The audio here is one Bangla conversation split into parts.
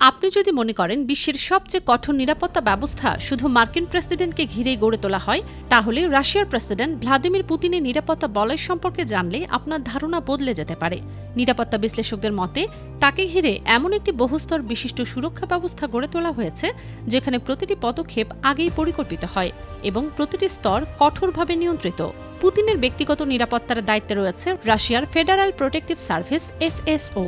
আপনি যদি মনে করেন বিশ্বের সবচেয়ে কঠোর নিরাপত্তা ব্যবস্থা শুধু মার্কিন প্রেসিডেন্টকে ঘিরেই গড়ে তোলা হয়, তাহলে রাশিয়ার প্রেসিডেন্ট ভ্লাদিমির পুতিনের নিরাপত্তা বলয় সম্পর্কে জানলে আপনার ধারণা বদলে যেতে পারে। নিরাপত্তা বিশ্লেষকদের মতে, তাকে ঘিরে এমন একটি বহুস্তর বিশিষ্ট সুরক্ষা ব্যবস্থা গড়ে তোলা হয়েছে যেখানে প্রতিটি পদক্ষেপ আগেই পরিকল্পিত হয় এবং প্রতিটি স্তর কঠোরভাবে নিয়ন্ত্রিত। পুতিনের ব্যক্তিগত নিরাপত্তার দায়িত্বে রয়েছে রাশিয়ার ফেডারাল প্রোটেক্টিভ সার্ভিস FSO।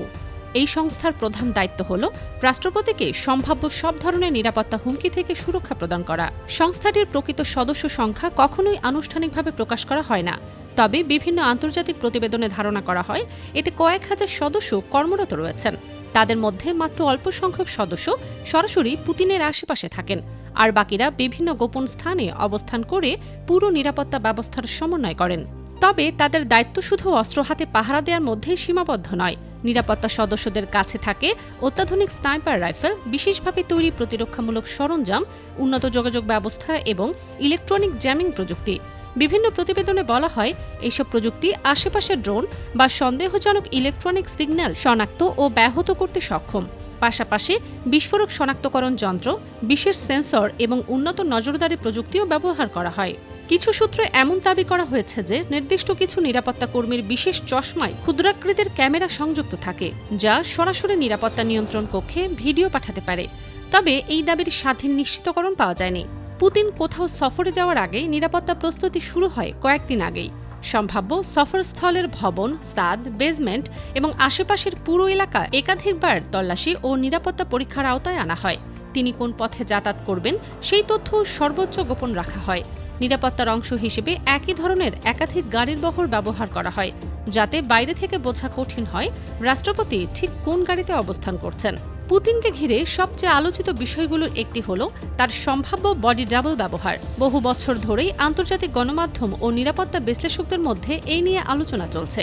এই সংস্থার প্রধান দায়িত্ব হল রাষ্ট্রপতিকে সম্ভাব্য সব ধরনের নিরাপত্তা হুমকি থেকে সুরক্ষা প্রদান করা। সংস্থাটির প্রকৃত সদস্য সংখ্যা কখনোই আনুষ্ঠানিকভাবে প্রকাশ করা হয় না, তবে বিভিন্ন আন্তর্জাতিক প্রতিবেদনে ধারণা করা হয় এতে কয়েক হাজার সদস্য কর্মরত রয়েছেন। তাদের মধ্যে মাত্র অল্প সংখ্যক সদস্য সরাসরি পুতিনের আশেপাশে থাকেন, আর বাকিরা বিভিন্ন গোপন স্থানে অবস্থান করে পুরো নিরাপত্তা ব্যবস্থার সমন্বয় করেন। তবে তাদের দায়িত্ব শুধু অস্ত্র হাতে পাহারা দেওয়ার মধ্যেই সীমাবদ্ধ নয়। নিরাপত্তা সদস্যদের কাছে থাকে অত্যাধুনিক স্নাইপার রাইফেল, বিশেষভাবে তৈরি প্রতিরক্ষামূলক সরঞ্জাম, উন্নত যোগাযোগ ব্যবস্থা এবং ইলেকট্রনিক জ্যামিং প্রযুক্তি। বিভিন্ন প্রতিবেদনে বলা হয় এইসব প্রযুক্তি আশেপাশের ড্রোন বা সন্দেহজনক ইলেকট্রনিক সিগন্যাল শনাক্ত ও ব্যাহত করতে সক্ষম। পাশাপাশি বিস্ফোরক শনাক্তকরণ যন্ত্র, বিশেষ সেন্সর এবং উন্নত নজরদারি প্রযুক্তিও ব্যবহার করা হয়। কিছু সূত্রে এমন দাবি করা হয়েছে যে নির্দিষ্ট কিছু নিরাপত্তা কর্মীর বিশেষ চশমায় ক্ষুদ্রাকৃতির ক্যামেরা সংযুক্ত থাকে, যা সরাসরি নিরাপত্তা নিয়ন্ত্রণ কক্ষে ভিডিও পাঠাতে পারে। তবে এই দাবির স্বাধীন নিশ্চিতকরণ পাওয়া যায়নি। পুতিন কোথাও সফরে যাওয়ার আগে নিরাপত্তা প্রস্তুতি শুরু হয় কয়েকদিন আগেই। সম্ভাব্য সফরস্থলের ভবন, ছাদ, বেসমেন্ট এবং আশেপাশের পুরো এলাকা একাধিকবার তল্লাশি ও নিরাপত্তা পরীক্ষার আওতায় আনা হয়। তিনি কোন পথে যাতায়াত করবেন সেই তথ্য সর্বোচ্চ গোপন রাখা হয়। নিরাপত্তার অংশ হিসেবে একই ধরনের একাধিক গাড়ির বহর ব্যবহার করা হয়, যাতে বাইরে থেকে বোঝা কঠিন হয় রাষ্ট্রপতি ঠিক কোন গাড়িতে অবস্থান করছেন। পুতিনকে ঘিরে সবচেয়ে আলোচিত বিষয়গুলোর একটি হল তার সম্ভাব্য বডি ডাবল ব্যবহার। বহু বছর ধরেই আন্তর্জাতিক গণমাধ্যম ও নিরাপত্তা বিশ্লেষকদের মধ্যে এই নিয়ে আলোচনা চলছে,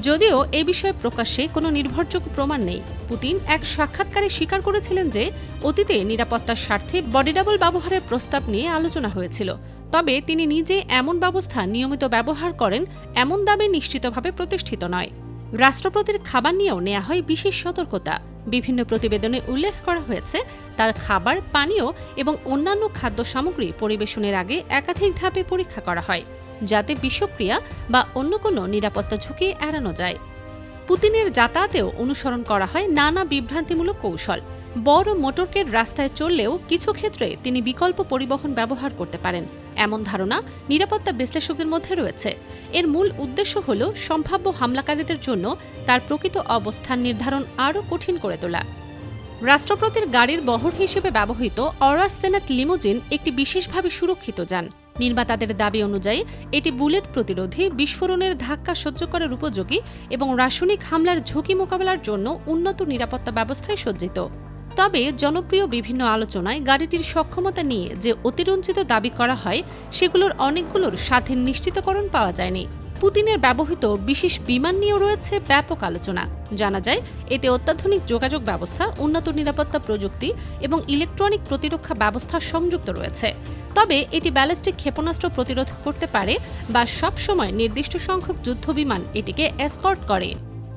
যদিও এ বিষয়ে প্রকাশ্যে কোনো নির্ভরযোগ্য প্রমাণ নেই। পুতিন এক সাক্ষাৎকারে স্বীকার করেছিলেন যে অতীতে নিরাপত্তার স্বার্থে বডি ডাবল ব্যবহারের প্রস্তাব নিয়ে আলোচনা হয়েছিল, তবে তিনি নিজে এমন ব্যবস্থা নিয়মিত ব্যবহার করেন এমন দাবি নিশ্চিতভাবে প্রতিষ্ঠিত নয়। রাষ্ট্রপতির খাবার নিয়েও নেওয়া হয় বিশেষ সতর্কতা। বিভিন্ন প্রতিবেদনে উল্লেখ করা হয়েছে তার খাবার, পানীয় এবং অন্যান্য খাদ্য সামগ্রী পরিবেশনের আগে একাধিক ধাপে পরীক্ষা করা হয়, যাতে বিষক্রিয়া বা অন্য কোনো নিরাপত্তা ঝুঁকি এড়ানো যায়। পুতিনের যাতায়াতেও অনুসরণ করা হয় নানা বিভ্রান্তিমূলক কৌশল। বড় মোটরকের রাস্তায় চললেও কিছু ক্ষেত্রে তিনি বিকল্প পরিবহন ব্যবহার করতে পারেন, এমন ধারণা নিরাপত্তা বিশ্লেষকদের মধ্যে রয়েছে। এর মূল উদ্দেশ্য হল সম্ভাব্য হামলাকারীদের জন্য তার প্রকৃত অবস্থান নির্ধারণ আরও কঠিন করে তোলা। রাষ্ট্রপতির গাড়ির বহর হিসেবে ব্যবহৃত অরাস সেনেট লিমোজিন একটি বিশেষভাবে সুরক্ষিত যান। নির্মাতাদের দাবি অনুযায়ী এটি বুলেট প্রতিরোধী, বিস্ফোরণের ধাক্কা সহ্য করার উপযোগী এবং রাসায়নিক হামলার ঝুঁকি মোকাবেলার জন্য উন্নত নিরাপত্তা ব্যবস্থায় সজ্জিত। তবে জনপ্রিয় বিভিন্ন আলোচনায় গাড়িটির সক্ষমতা নিয়ে যে অতিরঞ্জিত দাবি করা হয়, সেগুলোর অনেকগুলোর স্বাধীন নিশ্চিতকরণ পাওয়া যায়নি। পুতিনের ব্যবহৃত বিশেষ বিমান নিয়েও রয়েছে ব্যাপক আলোচনা। জানা যায় এতে অত্যাধুনিক যোগাযোগ ব্যবস্থা, উন্নত নিরাপত্তা প্রযুক্তি এবং ইলেকট্রনিক প্রতিরক্ষা ব্যবস্থা সংযুক্ত রয়েছে। তবে এটি ব্যালিস্টিক ক্ষেপণাস্ত্র প্রতিরোধ করতে পারে বা সব সময় নির্দিষ্ট সংখ্যক যুদ্ধবিমান এটিকে এসকর্ট করে।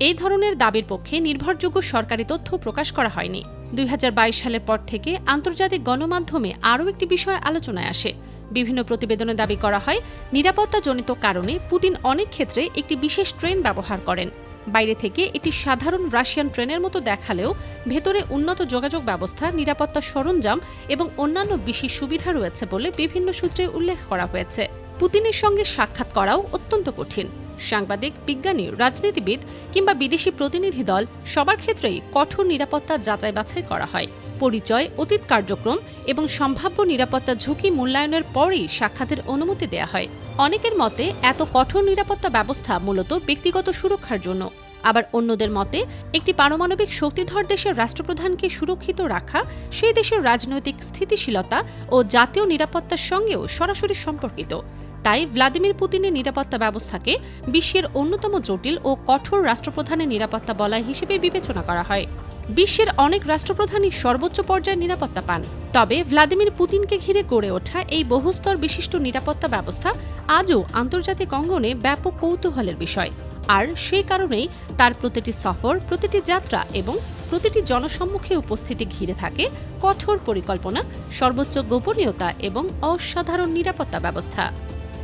এই ধরনের দাবির পক্ষে নির্ভরযোগ্য সরকারি তথ্য প্রকাশ করা হয়নি। 2022 সালের পর থেকে আন্তর্জাতিক গণমাধ্যমে আরও একটি বিষয় আলোচনায় আসে। বিভিন্ন প্রতিবেদনে দাবি করা হয় নিরাপত্তাজনিত কারণে পুতিন অনেক ক্ষেত্রে একটি বিশেষ ট্রেন ব্যবহার করেন। বাইরে থেকে এটি সাধারণ রাশিয়ান ট্রেনের মতো দেখালেও ভেতরে উন্নত যোগাযোগ ব্যবস্থা, নিরাপত্তা সরঞ্জাম এবং অন্যান্য বিশেষ সুবিধা রয়েছে বলে বিভিন্ন সূত্রে উল্লেখ করা হয়েছে। পুতিনের সঙ্গে সাক্ষাৎ করাও অত্যন্ত কঠিন। সাংবাদিক, বিজ্ঞানী, রাজনীতিবিদ কিংবা বিদেশি প্রতিনিধি দল সবার ক্ষেত্রেই কঠোর নিরাপত্তা যাচাই বাছাই করা হয়। পরিচয়, অতীত কার্যক্রম এবং সম্ভাব্য নিরাপত্তা ঝুঁকি মূল্যায়নের পরই সাক্ষাতের অনুমতি দেয়া হয়। অনেকের মতে এত কঠোর নিরাপত্তা ব্যবস্থা মূলত ব্যক্তিগত সুরক্ষার জন্য, আবার অন্যদের মতে একটি পারমাণবিক শক্তিধর দেশের রাষ্ট্রপ্রধানকে সুরক্ষিত রাখা সেই দেশের রাজনৈতিক স্থিতিশীলতা ও জাতীয় নিরাপত্তার সঙ্গেও সরাসরি সম্পর্কিত। তাই ভ্লাদিমির পুতিনের নিরাপত্তা ব্যবস্থাকে বিশ্বের অন্যতম জটিল ও কঠোর রাষ্ট্রপ্রধানের নিরাপত্তা বলয় হিসেবে বিবেচনা করা হয়। বিশ্বের অনেক রাষ্ট্রপ্রধানই সর্বোচ্চ পর্যায়ের নিরাপত্তা পান, তবে ভ্লাদিমির পুতিনকে ঘিরে গড়ে ওঠা এই বহুস্তর বিশিষ্ট নিরাপত্তা ব্যবস্থা আজও আন্তর্জাতিক অঙ্গনে ব্যাপক কৌতূহলের বিষয়। আর সেই কারণেই তার প্রতিটি সফর, প্রতিটি যাত্রা এবং প্রতিটি জনসম্মুখে উপস্থিতি ঘিরে থাকে কঠোর পরিকল্পনা, সর্বোচ্চ গোপনীয়তা এবং অসাধারণ নিরাপত্তা ব্যবস্থা।